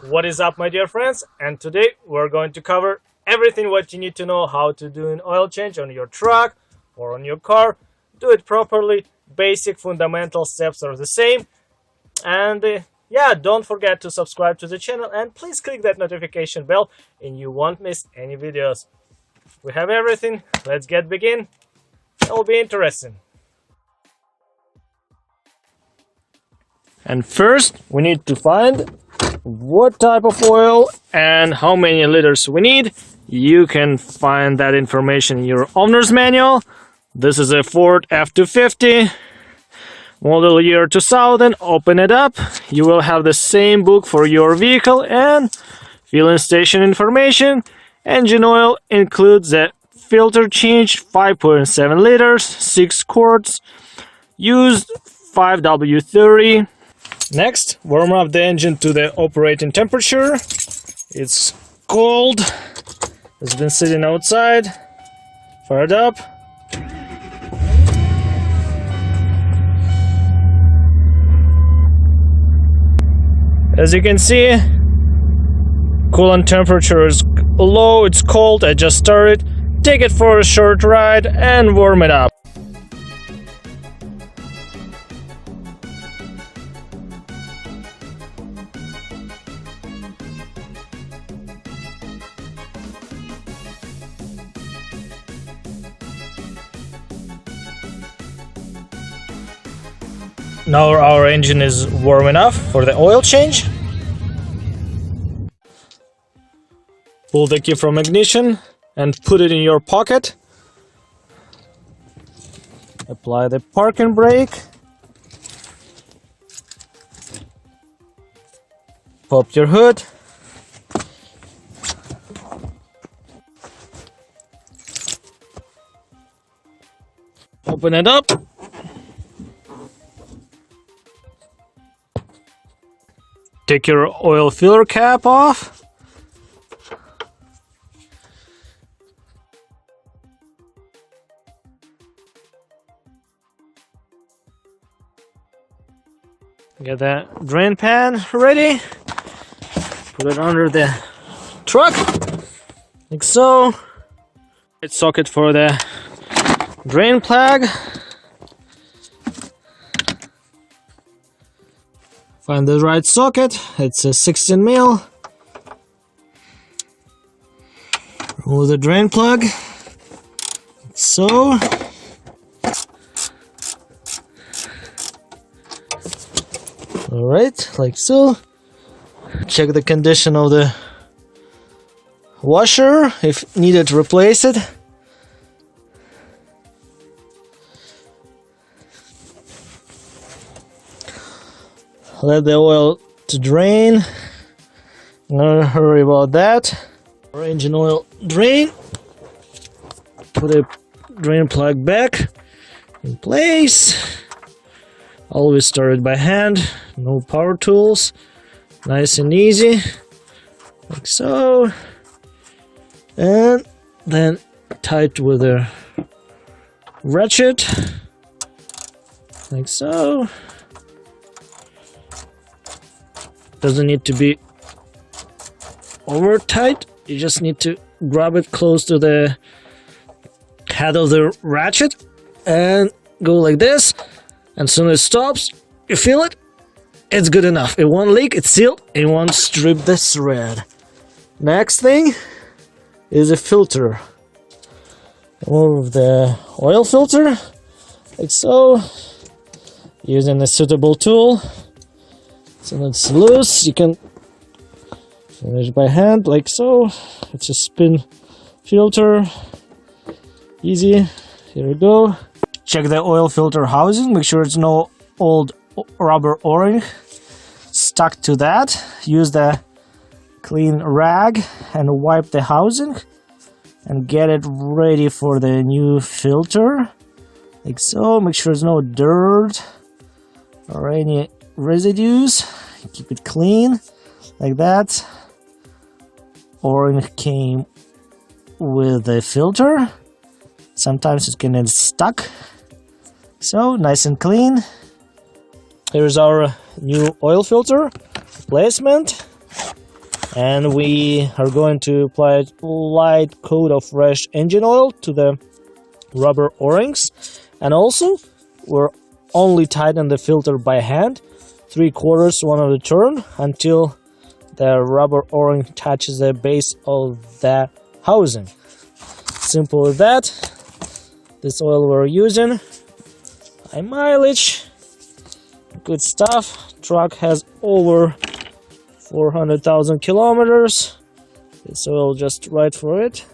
What is up, my dear friends? And today we're going to cover everything what you need to know how to do an oil change on your truck or on your car. Do it properly. Basic fundamental steps are the same. And yeah, don't forget to subscribe to the channel and please click that notification bell and you won't miss any videos. We have everything. Let's get begin. It'll be interesting. And first we need to find what type of oil and how many liters we need. You can find that information in your owner's manual. This is a Ford F250 model year 2000. Open it up. You will have the same book for your vehicle and filling station information. Engine oil includes the filter change 5.7 liters, 6 quarts, used 5W30. Next, warm up the engine to the operating temperature. It's cold. It's been sitting outside. Fire it up. As you can see, coolant temperature is low, it's cold. I just started. Take it for a short ride and warm it up. Now our engine is warm enough for the oil change. Pull the key from ignition and put it in your pocket. Apply the parking brake. Pop your hood. Open it up. Take your oil filler cap off. Get that drain pan ready. Put it under the truck, like so. Right socket for the drain plug. Find the right socket. It's a 16 mil. Remove the drain plug, like so. Alright, like so. Check the condition of the washer. If needed, replace it. Let the oil to drain. No hurry about that. Our engine oil drain. Put a drain plug back in place. Always start it by hand. No power tools. Nice and easy. Like so. And then tight with a ratchet. Like so. Doesn't need to be over tight. You just need to grab it close to the head of the ratchet and go like this. And as soon as it stops, you feel it. It's good enough. It won't leak. It's sealed. It won't strip the thread. Next thing is a filter. Remove the oil filter like so. Using a suitable tool. So it's loose, you can finish by hand, like so. It's a spin filter. Easy. Here we go. Check the oil filter housing. Make sure it's no old rubber o-ring stuck to that. Use the clean rag and wipe the housing and get it ready for the new filter. Like so. Make sure there's no dirt or any residues. Keep it clean like that. O-ring came with the filter. Sometimes it can get stuck. So nice and clean. Here's our new oil filter replacement. And we are going to apply a light coat of fresh engine oil to the rubber O-rings, and also we're only tighten the filter by hand, 3/4 one at a turn, until the rubber O-ring touches the base of the housing. Simple as that. This oil we're using, high mileage, good stuff. Truck has over 400,000 kilometers. This oil just right for it.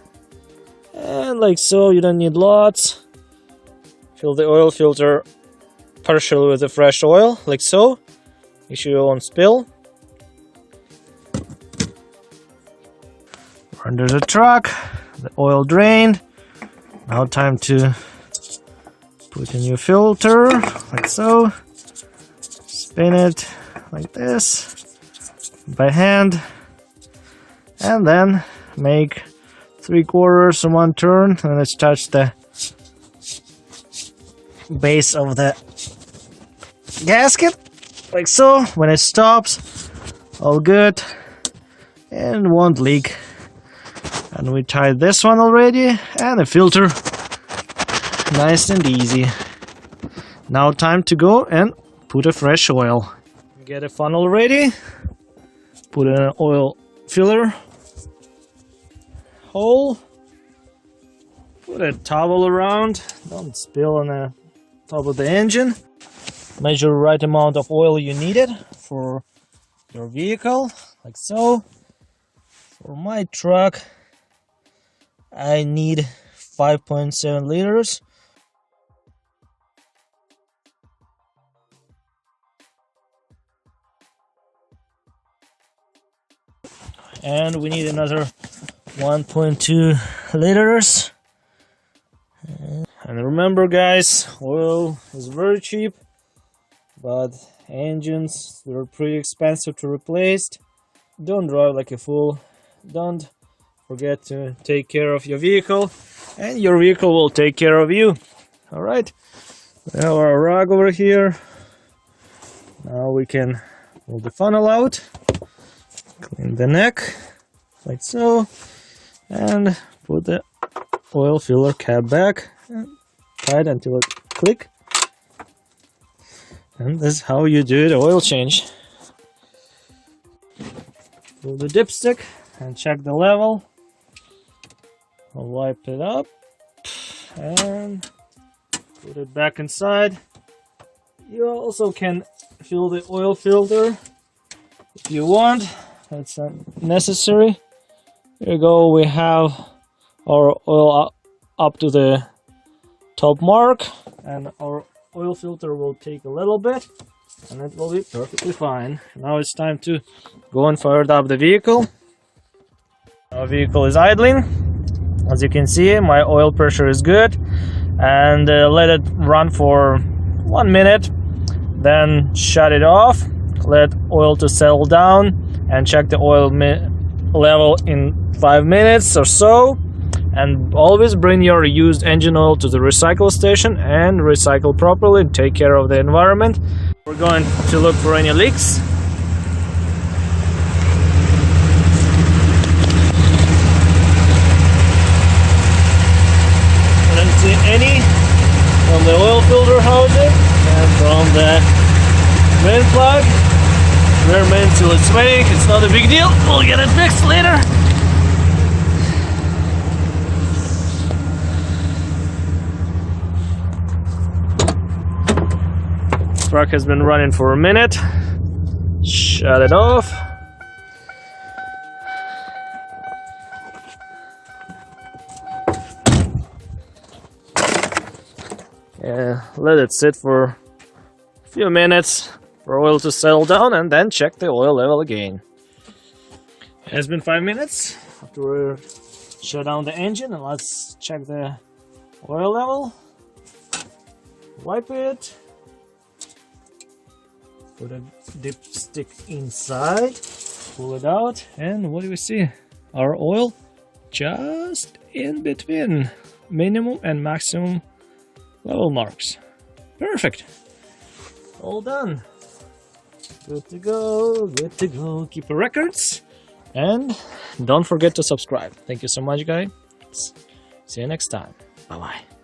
And like so, you don't need lots. Fill the oil filter partially with the fresh oil, like so. Make sure you won't spill. Under the truck, the oil drained. Now time to put a new filter, like so. Spin it like this by hand, and then make 3/4 one turn, and let's touch the base of the gasket, like so. When it stops, all good and won't leak. And we tied this one already, and the filter, nice and easy. Now time to go and put a fresh oil. Get a funnel ready. Put in an oil filler hole. Put a towel around. Don't spill on the top of the engine. Measure the right amount of oil you needed for your vehicle, like so. For my truck, I need 5.7 liters. And we need another 1.2 liters. And remember guys, oil is very cheap, but engines, they're pretty expensive to replace. Don't drive like a fool. Don't forget to take care of your vehicle, and your vehicle will take care of you. Alright, we have our rug over here. Now we can pull the funnel out. Clean the neck, like so, and put the oil filler cap back and tight until it click. And this is how you do the oil change. Pull the dipstick and check the level. I'll wipe it up and put it back inside. You also can fill the oil filter if you want. That's not necessary. Here you go, we have our oil up to the top mark, and our oil filter will take a little bit, and it will be perfectly fine. Now it's time to go and fire up the vehicle. Our vehicle is idling. As you can see, my oil pressure is good, and let it run for 1 minute, then shut it off, let oil to settle down, and check the oil level in 5 minutes or so. And always bring your used engine oil to the recycle station and recycle properly and take care of the environment. We're going to look for any leaks. I don't see any from the oil filter housing and from the main plug. Rear main till it's waiting, it's not a big deal, we'll get it fixed later. Truck has been running for a minute. Shut it off. Yeah, let it sit for a few minutes for oil to settle down, and then check the oil level again. It has been 5 minutes after we shut down the engine, and let's check the oil level. Wipe it. Put a dipstick inside, pull it out, and what do we see? Our oil just in between minimum and maximum level marks. Perfect. All done. Good to go, good to go. Keep the records. And don't forget to subscribe. Thank you so much, guys. See you next time. Bye bye.